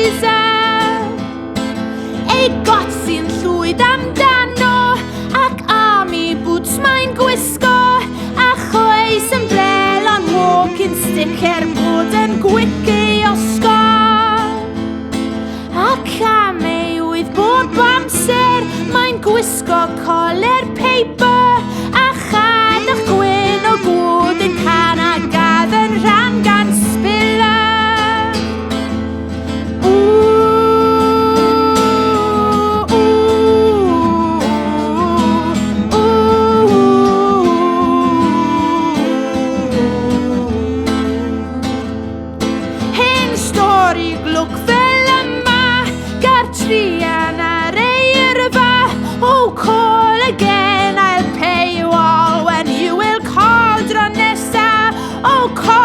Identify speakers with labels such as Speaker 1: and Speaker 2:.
Speaker 1: blazer. Ei got sy'n llwyd amdano, ac army boots mae'n gwisgo, a choes yn blel ond walking stick bod yn gwic ei osgo. Ac am ei wydd bob amser, mae'n gwisgo coler paper, a chadach gwyn o gwd yn can a gadd yn rhan gan spiller. Hen stori glwc fel yma, gar trian ar eirfa. Oh, call again, I'll pay you all when you will call dro nesa. Oh, call